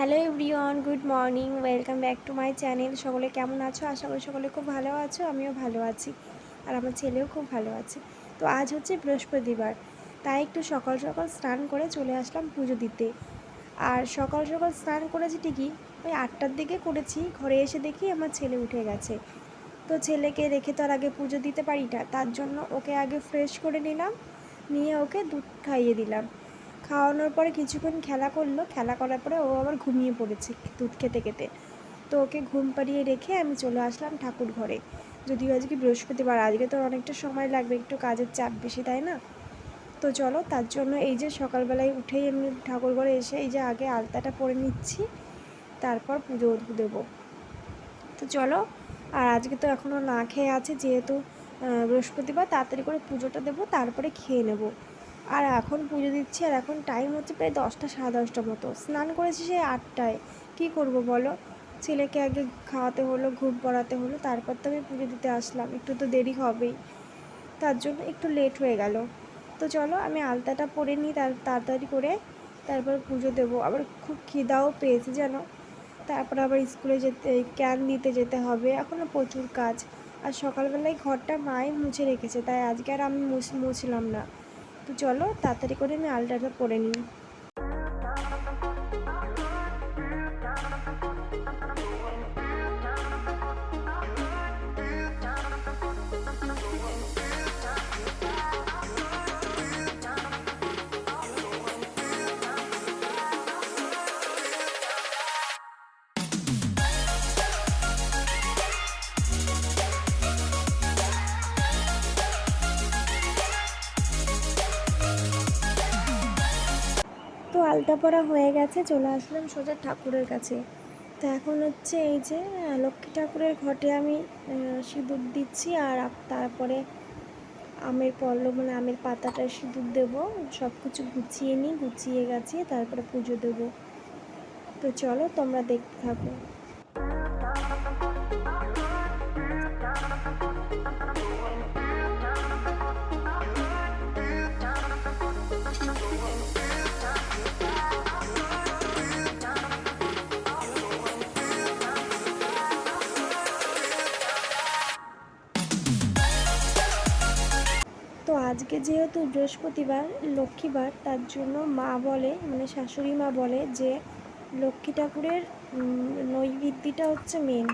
Hello everyone, good morning, welcome back to my channel. সকলে কেমন আছো? আশা করি সকলে খুব ভালো আছো। আমিও ভালো আছি আর আমার ছেলেও খুব ভালো আছে। তো আজ হচ্ছে বৃহস্পতিবার, তাই একটু সকাল সকাল স্নান করে চলে আসলাম পুজো দিতে। আর সকাল সকাল স্নান করেছি ঠিকই, ওই 8টার দিকে করেছি। ঘরে এসে দেখি আমার ছেলে উঠে গেছে। তো ছেলেকে রেখে তো আর আগে পুজো দিতে পারি না, তার জন্য ওকে আগে ফ্রেশ করে নিলাম, নিয়ে ওকে দুধ খাইয়ে দিলাম। খাওয়ানোর পরে কিছুক্ষণ খেলা করলো, খেলা করার পরে ও আবার ঘুমিয়ে পড়েছে দুধ খেতে খেতে। তো ওকে ঘুম পাড়িয়ে রেখে আমি চলে আসলাম ঠাকুর ঘরে। যদিও আজকে বৃহস্পতিবার, আজকে তো অনেকটা সময় লাগবে, একটু কাজের চাপ বেশি, তাই না? তো চলো, তার জন্য এই যে সকালবেলায় উঠেই আমি ঠাকুর ঘরে এসে এই যে আগে আলতাটা পরে নিচ্ছি, তারপর পুজো দেবো। তো চলো, আর আজকে তো এখনও না খেয়ে আছে, যেহেতু বৃহস্পতিবার, তাড়াতাড়ি করে পুজোটা দেবো, তারপরে খেয়ে নেব। আর এখন পুজো দিচ্ছি, আর এখন টাইম হচ্ছে প্রায় 10টা, সাড়ে 10টা মতো। স্নান করেছি সেই 8টায়। কী করব বলো? ছেলেকে আগে খাওয়াতে হলো, ঘুম পড়াতে হলো, তারপর তো আমি পুজো দিতে আসলাম, একটু তো দেরি হবেই, তার জন্য একটু লেট হয়ে গেল। তো চলো, আমি আলতাটা পরে নিই তাড়াতাড়ি করে, তারপর পুজো দেবো। আবার খুব খিদাও পেয়েছে যেন, তারপর আবার স্কুলে যেতে, ক্যান দিতে যেতে হবে, এখনও প্রচুর কাজ। আর সকালবেলায় ঘরটা মাই মুছে রেখেছে, তাই আজকে আর আমি মুছলাম না। তো চলো, তাড়াতাড়ি করে আমি আলতাটা পরে নিই। তো আলতা পরা হয়ে গেছে, চলে আসলাম সোজা ঠাকুরের কাছে। তো এখন হচ্ছে এই যে লক্ষ্মী ঠাকুরের ঘটে আমি সিঁদুর দিচ্ছি, আর তারপরে আমের পল্লব, মানে আমের পাতাটা সিঁদুর দেবো। সব কিছু গুছিয়ে নিই, গুছিয়ে গাছিয়ে তারপরে পুজো দেবো। তো চলো, তোমরা দেখতে থাকো। তো আজকে যেহেতু বৃহস্পতিবার, লক্ষ্মীবার, তার জন্য মা বলে, মানে শাশুড়ি মা বলে যে লক্ষ্মী ঠাকুরের নৈবেদ্যটা হচ্ছে মেন।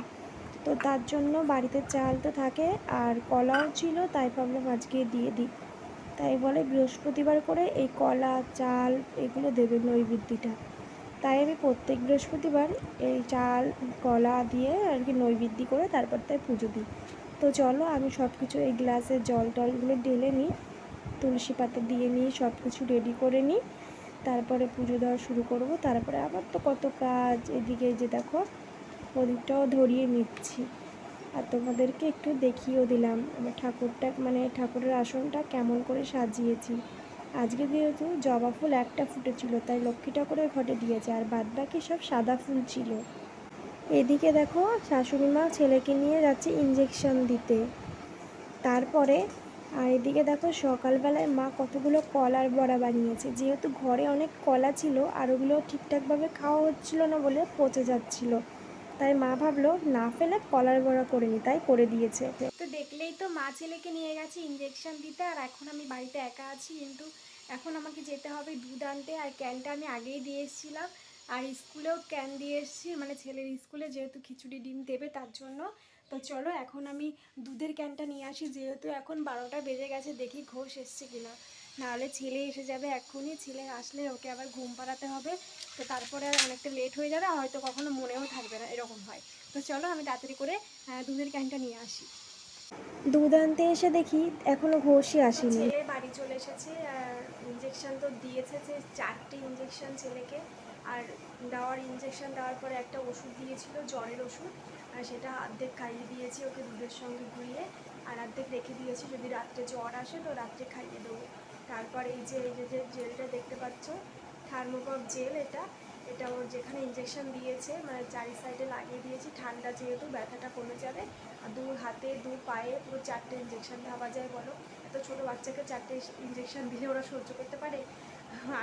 তো তার জন্য বাড়িতে চাল তো থাকে, আর কলাও ছিল, তাই ভাবলাম আজকে দিয়ে দিই। তাই বলে বৃহস্পতিবার করে এই কলা, চাল এগুলো দেবে নৈবেদ্যটা। তাই আমি প্রত্যেক বৃহস্পতিবার এই চাল, কলা দিয়ে আর কি নৈবেদ্য করে তারপর তাই পুজো দিই। তো চলো, আমি সব কিছু এই গ্লাসের জল টলগুলো ঢেলে নিই, তুলসী পাতা দিয়ে নিই, সব কিছু রেডি করে নিই, তারপরে পুজো দেওয়া শুরু করব। তারপরে আবার তো কত কাজ, এদিকে যে দেখো প্রদীপটাও ধরিয়ে নিচ্ছি, আর তোমাদেরকে একটু দেখিয়েও দিলাম আমার ঠাকুরটা, মানে ঠাকুরের আসনটা কেমন করে সাজিয়েছি। আজকে যেহেতু জবা ফুল একটা ফুটেছিল, তাই লক্ষ্মী ঠাকুরের ঘটে দিয়েছে, আর বাদ বাকি সব সাদা ফুল ছিল। এদিকে দেখো, শাশুড়ি মা ছেলেকে নিয়ে যাচ্ছে ইঞ্জেকশন দিতে। তারপরে আর এদিকে দেখো, সকালবেলায় মা কতগুলো কলার বড়া বানিয়েছে। যেহেতু ঘরে অনেক কলা ছিল, আর ওগুলো ঠিকঠাকভাবে খাওয়া হচ্ছিল না বলে পচে যাচ্ছিল, তাই মা ভাবলো না ফেলে কলার বড়া করে নি, তাই করে দিয়েছে। তো দেখলেই তো, মা ছেলেকে নিয়ে গেছে ইঞ্জেকশন দিতে, আর এখন আমি বাড়িতে একা আছি, কিন্তু এখন আমাকে যেতে হবে দুধ আনতে। আর ক্যানটা আমি আগেই দিয়ে এসেছিলাম, আর স্কুলেও ক্যান দিয়ে এসেছি, মানে ছেলের স্কুলে যেহেতু খিচুড়ি ডিম দেবে তার জন্য। তো চলো, এখন আমি দুধের ক্যানটা নিয়ে আসি, যেহেতু এখন 12টা বেজে গেছে, দেখি ঘোষ এসছে কিনা। নাহলে ছেলে এসে যাবে এক্ষুনি, ছেলে আসলে ওকে আবার ঘুম পাড়াতে হবে, তো তারপরে আর অনেকটা লেট হয়ে যাবে, হয়তো কখনো মনেও থাকবে না, এরকম হয়। তো চলো, আমি তাড়াতাড়ি করে দুধের ক্যানটা নিয়ে আসি। দুধ আনতে এসে দেখি এখনও ঘোষই আসেনি। ছেলে বাড়ি চলে এসেছে, আর ইঞ্জেকশন তো দিয়েছে, যে 4টে ইঞ্জেকশন ছেলেকে। আর ইঞ্জেকশন দেওয়ার পরে একটা ওষুধ দিয়েছিল, জ্বরের ওষুধ, আর সেটা অর্ধেক খাইয়ে দিয়েছি ওকে দুধের সঙ্গে গুলিয়ে, আর অর্ধেক রেখে দিয়েছি, যদি রাত্রে জ্বর আসে তো রাত্রে খাইয়ে দেবো। তারপর এই যে জেলটা দেখতে পাচ্ছ, থার্মোকপ জেল, এটা এটা ওর যেখানে ইঞ্জেকশন দিয়েছে, মানে চারি সাইডে লাগিয়ে দিয়েছি, ঠান্ডা যেহেতু ব্যথাটা কমে যাবে। আর দু হাতে দু পায়ে পুরো 4টে ইঞ্জেকশন ভাবা যায় বলো? এত ছোটো বাচ্চাকে 4টে ইঞ্জেকশন দিলে ওরা সহ্য করতে পারে?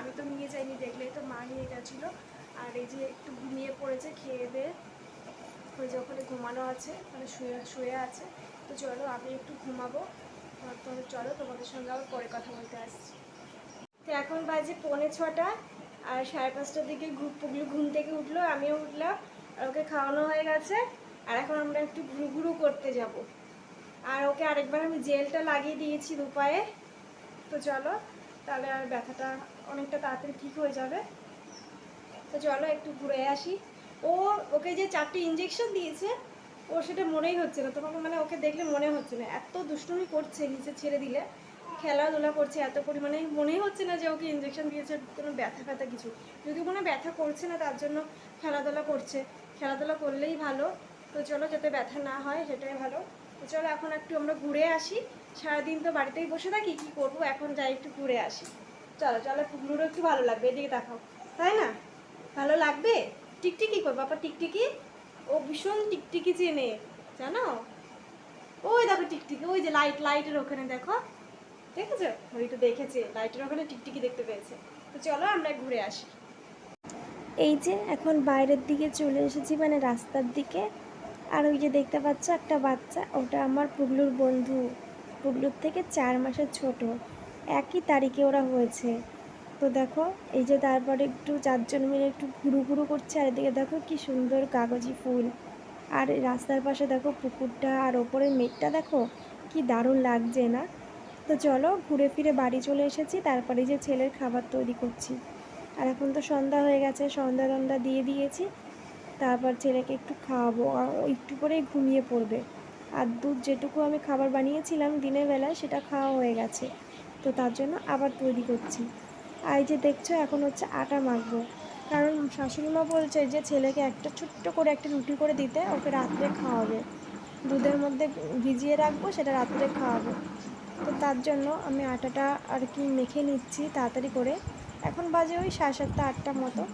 আমি তো নিয়ে যাইনি, দেখলেই তো মা নিয়ে গেছিলো। আর এই যে একটু ঘুমিয়ে পড়েছে খেয়ে দিয়ে, ওই যে ওখানে ঘুমানো আছে, মানে শুয়ে শুয়ে আছে। তো চলো আমি একটু ঘুমাবো, তো চলো তোমাদের সঙ্গে আবার পরে কথা বলতে আসছি। তো এখন বাজে 6:45, আর 5:30টার দিকে পুগলু ঘুম থেকে উঠলো, আমিও উঠলাম, আর ওকে খাওয়ানো হয়ে গেছে। আর এখন আমরা একটু ঘুরু ঘুরু করতে যাব। আর ওকে আরেকবার আমি জেলটা লাগিয়ে দিয়েছি দুপায়ে। তো চলো, তাহলে আর ব্যথাটা অনেকটা তাড়াতাড়ি ঠিক হয়ে যাবে। তো চলো একটু ঘুরে আসি। ও, ওকে যে 4টে ইঞ্জেকশন দিয়েছে, ওর সেটা মনেই হচ্ছে না তোমাকে, মানে ওকে দেখলে মনে হচ্ছে না, এত দুষ্টুমি করছে নিচে ছেড়ে দিলে, খেলাধুলা করছে এত পরিমাণে, মনেই হচ্ছে না যে ওকে ইঞ্জেকশন দিয়েছে কোনো ব্যথা ফ্যাথা কিছু। যদি মনে ব্যথা করছে না তার জন্য খেলাধুলা করছে, খেলাধুলা করলেই ভালো। তো চলো, যাতে ব্যথা না হয় সেটাই ভালো। তো চলো এখন একটু আমরা ঘুরে আসি, সারাদিন তো বাড়িতেই বসে থাকি, কী করবো, এখন যাই একটু ঘুরে আসি। চলো চলো, পুকুরও একটু ভালো লাগবে, এদিকে দেখাও, তাই না? ভালো লাগবে। টিকটিকি কই বাবা, টিকটিকি, ও ভীষণ টিকটিকি চেনে, জানো? ওই দেখো টিকটিকি, ওই যে লাইটের ওখানে দেখো, দেখেছো? ওই তো দেখেছে, লাইটের ওখানে টিকটিকি দেখতে পেয়েছে। তো চলো আমরা ঘুরে আসি। এই যে এখন বাইরের দিকে চলে এসেছি, মানে রাস্তার দিকে। আর ওই যে দেখতে পাচ্ছ একটা বাচ্চা, ওটা আমার পুগলুর বন্ধু, পুগলুর থেকে 4 মাসের ছোট, একই তারিখে ওরা হয়েছে। তো দেখো, এই যে তারপরে একটু 4জন মিলে একটু ঘুরু ঘুরু করছে, আর এদিকে দেখো কি সুন্দর কাগজি ফুল। আর রাস্তার পাশে দেখো পুকুরটা, আর ওপরের মেঘটা দেখো কি দারুণ লাগছে না? তো চলো ঘুরে ফিরে বাড়ি চলে এসেছি, তারপরে যে ছেলের খাবার তৈরি করছি। আর এখন তো সন্ধ্যা হয়ে গেছে, সন্ধ্যা টন্ধা দিয়ে দিয়েছি। তারপর ছেলেকে একটু খাওয়াবো, আর ও একটু করেই ঘুমিয়ে পড়বে। আর দুধ যেটুকু আমি খাবার বানিয়েছিলাম দিনের বেলায় সেটা খাওয়া হয়ে গেছে, তো তার জন্য আবার তৈরি করছি। আর এই যে দেখছো এখন হচ্ছে আটা মাখবো, কারণ শাশুড়িমা বলছে যে ছেলেকে একটা ছোট্ট করে একটা রুটি করে দিতে, ওকে রাত্রে খাওয়াবে, দুধের মধ্যে ভিজিয়ে রাখবো, সেটা রাত্রে খাওয়াবো। তো তার জন্য আমি আটাটা আর কি মেখে নিচ্ছি তাড়াতাড়ি করে। এখন বাজে ওই 7:30 8টা মতো।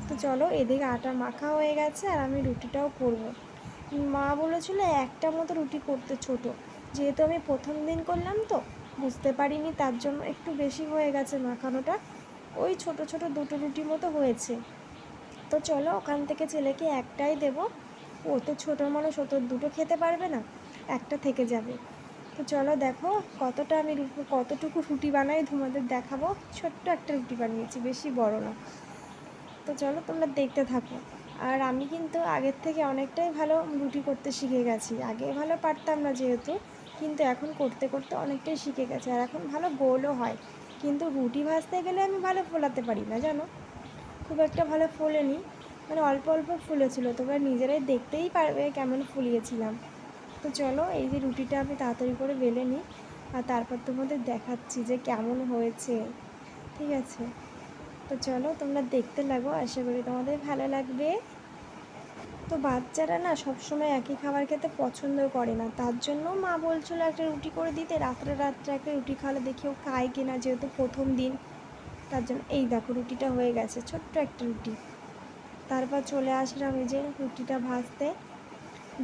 তো চলো, এদিকে আটা মাখা হয়ে গেছে, আর আমি রুটিটাও করব। মা বলেছিল একটা মতো রুটি করতে, ছোট, যেহেতু আমি প্রথম দিন করলাম তো বুঝতে পারিনি, তার জন্য একটু বেশি হয়ে গেছে মাখানোটা, ওই ছোট ছোট 2টো রুটি মতো হয়েছে। তো চলো, ওখান থেকে ছেলেকে একটাই দেব, ও তো ছোটো মানুষ, ও তো 2টো খেতে পারবে না, একটা থেকে যাবে। তো চলো দেখো কতটা আমি কতটুকু রুটি বানাই তোমাদের দেখাবো। ছোট্ট একটা রুটি বানিয়েছি, বেশি বড় না। তো চলো তোমরা দেখতে থাকো। আর আমি কিন্তু আগের থেকে অনেকটাই ভালো রুটি করতে শিখে গেছি, আগে ভালো পারতাম না যেহেতু, কিন্তু এখন করতে করতে অনেকটাই শিখে গেছে, আর এখন ভালো গোলও হয়। কিন্তু রুটি ভাজতে গেলে আমি ভালো ফোলাতে পারি না, জানো? খুব একটা ভালো ফোলেনি, মানে অল্প অল্প ফুলেছিল, তোমরা নিজেরাই দেখতেই পারবে কেমন ফুলিয়েছিলাম। তো চলো, এই যে রুটিটা আমি তাড়াতাড়ি করে বেলে নিই, আর তারপর তোমাদের দেখাচ্ছি যে কেমন হয়েছে, ঠিক আছে? তো চলো তোমরা দেখতে লাগো, আশা করি তোমাদের ভালো লাগবে। তো বাচ্চারা না সবসময় একই খাবার খেতে পছন্দ করে না, তার জন্য মা বলছিল একটা রুটি করে দিতে, রাত্রে রাত্রে একটা রুটি খাওয়ালে দেখেও খায় কিনা, যেহেতু প্রথম দিন, তার জন্য। এই দেখো রুটিটা হয়ে গেছে, ছোট্ট একটা রুটি। তারপর চলে আসলাম এই যে রুটিটা ভাজতে।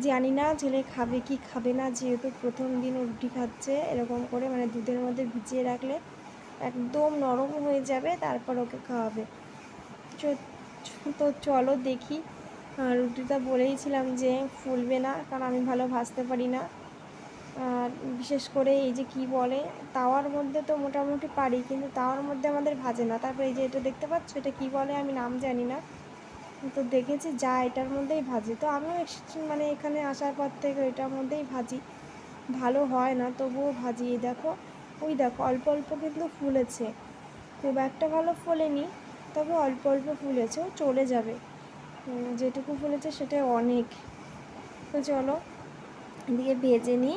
জানি না ছেলে খাবে কি খাবে না, যেহেতু প্রথম দিন ও রুটি খাচ্ছে এরকম করে, মানে দুধের মধ্যে ভিজিয়ে রাখলে একদম নরম হয়ে যাবে, তারপর ওকে খাওয়াবে। তো চলো দেখি। রুটিটা বলেইছিলাম যে ফুলবে না, কারণ আমি ভালো ভাজতে পারি না। আর বিশেষ করে এই যে কি বলে, তাওয়ার মধ্যে তো মোটামুটি পারি, কিন্তু তাওয়ার মধ্যে আমাদের ভাজে না। তারপরে এই যে এটা দেখতে পাচ্ছ, এটা কি বলে আমি নাম জানি না, তো দেখেছি যা এটার মধ্যেই ভাজি, তো আমিও মানে এখানে আসার পর থেকে এটার মধ্যেই ভাজি। ভালো হয় না তবুও ভাজি। এই দেখো, ওই দেখো অল্প অল্প কিন্তু ফুলেছে, খুব একটা ভালো ফোলেনি, তবে অল্প অল্প ফুলেছেও চলে যাবে, যেটুকু ফুলেছে সেটাই অনেক। তো চলো দিয়ে ভেজে নিই,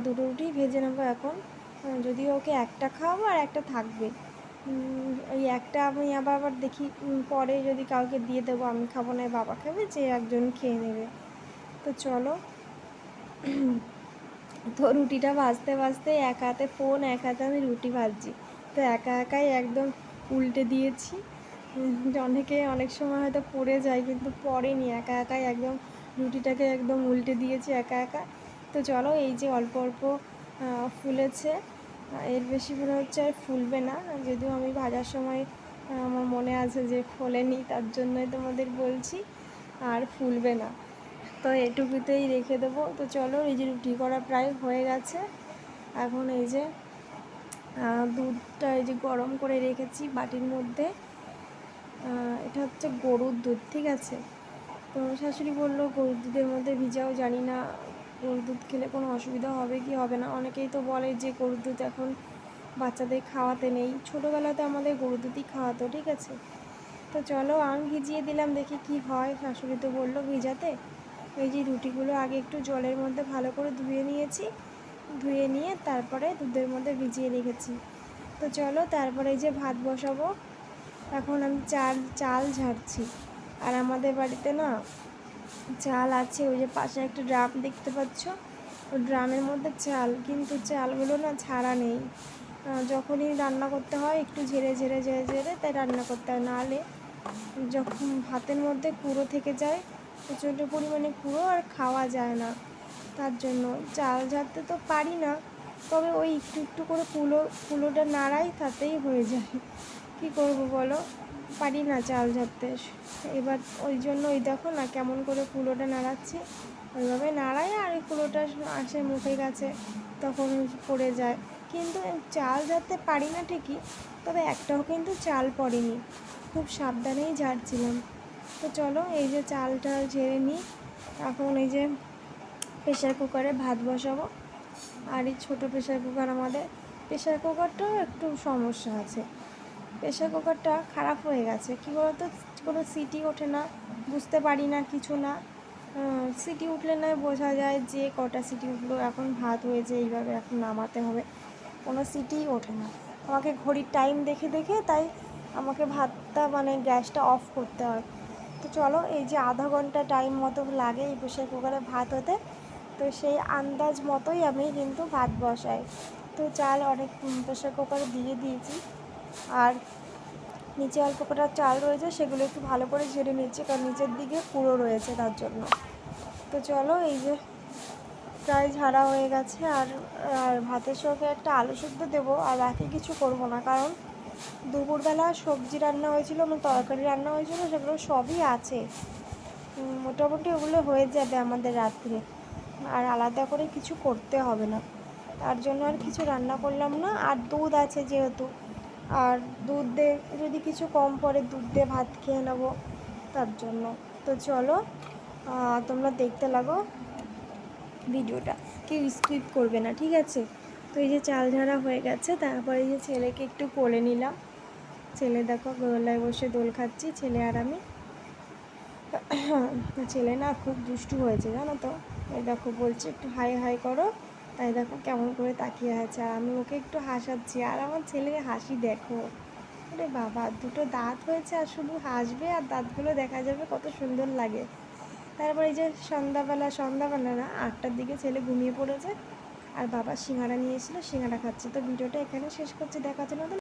2টো রুটি ভেজে নেবো এখন। যদিও ওকে একটা খাওয়াবো আর একটা থাকবে, ওই একটা আমি আবার দেখি পরে যদি কাউকে দিয়ে দেবো, আমি খাবো না, বাবা খাবে, যে একজন খেয়ে নেবে। তো চলো, তো রুটিটা ভাজতে ভাজতে এক হাতে ফোন, এক হাতে আমি রুটি ভাজছি, তো একা একাই একদম উল্টে দিয়েছি। অনেকে অনেক সময় হয়তো পড়ে যায়, কিন্তু পড়েনি, একা একাই একদম রুটিটাকে একদম উল্টে দিয়েছি একা একা। তো চলো, এই যে অল্প অল্প ফুলেছে, এর বেশি মনে হচ্ছে আর ফুলবে না, যদিও আমি ভাজার সময় আমার মনে আছে যে ফোলেনি, তার জন্যই তোমাদের বলছি, আর ফুলবে না। তো এটুকুতেই রেখে দেবো। তো চলো, এই যে রুটি করা প্রায় হয়ে গেছে। এখন এই যে দুধটা এই যে গরম করে রেখেছি বাটির মধ্যে। এটা হচ্ছে গরুর দুধ, ঠিক আছে। তো শাশুড়ি বললো গরুর দুধের মধ্যে ভিজাও, জানি না গরুর দুধ খেলে কোনো অসুবিধা হবে কি হবে না। অনেকেই তো বলে যে গরুর দুধ এখন বাচ্চাদের খাওয়াতে নেই, ছোটোবেলাতে আমাদের গরুর দুধই খাওয়াতো, ঠিক আছে। তো চলো আমি ভিজিয়ে দিলাম, দেখি কি হয়। শাশুড়ি তো বললো ভিজাতে। এই যে রুটিগুলো আগে একটু জলের মধ্যে ভালো করে ধুয়ে নিয়েছি, ধুয়ে নিয়ে তারপরে দুধের মধ্যে ভিজিয়ে রেখেছি। তো চলো তারপরে এই যে ভাত বসাবো। এখন আমি চাল ঝাড়ছি। আর আমাদের বাড়িতে না চাল আছে, ওই যে পাশে একটা ড্রাম দেখতে পাচ্ছ, ওই ড্রামের মধ্যে চাল, কিন্তু চালগুলো না ছাড়া নেই। যখনই রান্না করতে হয় একটু ঝেড়ে ঝেড়ে ঝেড়ে ঝেড়ে তাই রান্না করতে হয়, নাহলে যখন ভাতের মধ্যে কুড়ো থেকে যায়, প্রচণ্ড পরিমাণে কুড়ো, আর খাওয়া যায় না। তার জন্য চাল ঝাড়তে তো পারি না, তবে ওই একটু একটু করে কুলোটা নাড়াই, তাতেই হয়ে যায়। কী করবো বলো, পারি না চাল ঝাড়তে। এবার ওই জন্য ওই দেখো না কেমন করে কুলোটা নাড়াচ্ছি, ওইভাবে নাড়াই, আর ওই কুলোটা আসে মুখের কাছে, তখন পড়ে যায়। কিন্তু চাল ঝাড়তে পারি না ঠিকই, তবে একটাও কিন্তু চাল পড়েনি, খুব সাবধানেই ঝাড়ছিলাম। তো চলো এই যে চালটা ঝেড়ে নিই। এখন এই যে প্রেশার কুকারে ভাত বসাবো। আর এই ছোটো প্রেশার কুকার, আমাদের প্রেশার কুকারটাও একটু সমস্যা আছে। প্রেশার কুকারটা খারাপ হয়ে গেছে, কী বলতো, কোনো সিটি ওঠে না, বুঝতে পারি না কিছু না। সিটি উঠলে নয় বোঝা যায় যে কটা সিটি উঠলো, এখন ভাত হয়েছে, এইভাবে এখন নামাতে হবে। কোনো সিটিই ওঠে না, আমাকে ঘড়ির টাইম দেখে দেখে তাই আমাকে ভাতটা মানে গ্যাসটা অফ করতে হয়। তো চলো এই যে আধা ঘন্টা টাইম মতো লাগে এই প্রেশার কুকারে ভাত হতে। তো সেই আন্দাজ মতোই আমি কিন্তু ভাত বসাই। তো চাল অনেক প্রেশার কুকারে দিয়ে দিয়েছি, আর নিচে অল্প কটা চাল রয়েছে, সেগুলো একটু ভালো করে ঝেড়ে নিচ্ছি, কারণ নিচের দিকে পুরো রয়েছে তার জন্য। তো চলো এই যে প্রায় ঝাড়া হয়ে গেছে। আর ভাতের সঙ্গে একটা আলু সিদ্ধ দেবো, আর বাকি কিছু করব না, কারণ দুপুরবেলা সবজি রান্না হয়েছিল, মানে তরকারি রান্না হয়েছিল, সেগুলো সবই আছে। মোটামুটি ওগুলো হয়ে যাবে আমাদের রাত্রে, আর আলাদা করে কিছু করতে হবে না। তার জন্য আর কিছু রান্না করলাম না। আর দুধ আছে যেহেতু, আর দুধ দিয়ে যদি কিছু কম পড়ে দুধ দিয়ে ভাত খেয়ে নেবো, তার জন্য। তো চলো তোমরা দেখতে লাগো ভিডিওটা, কেউ স্কিপ করবে না, ঠিক আছে। তো এই যে চাল ঝাড়া হয়ে গেছে, তারপরে এই যে ছেলেকে একটু কোলে নিলাম। ছেলে দেখো গোলায় বসে দোল খাচ্ছি, ছেলে আর আমি। ছেলে না খুব দুষ্টু হয়েছে জানো তো, এই দেখো বলছে একটু হাই হাই করো, তাই দেখো কেমন করে তাকিয়ে আছে, আর আমি ওকে একটু হাসাচ্ছি। আর আমার ছেলের হাসি দেখো, আরে বাবা, দুটো দাঁত হয়েছে আর শুধু হাসবে, আর দাঁতগুলো দেখা যাবে কত সুন্দর লাগে। তারপরে এই যে সন্ধ্যাবেলা না 8টার দিকে ছেলে ঘুমিয়ে পড়েছে, আর বাবা সিঙ্গাড়া নিয়ে এসেছিলো, সিঙ্গাড়া খাচ্ছে। তো ভিডিওটা এখানে শেষ করছি, দেখা হচ্ছে না।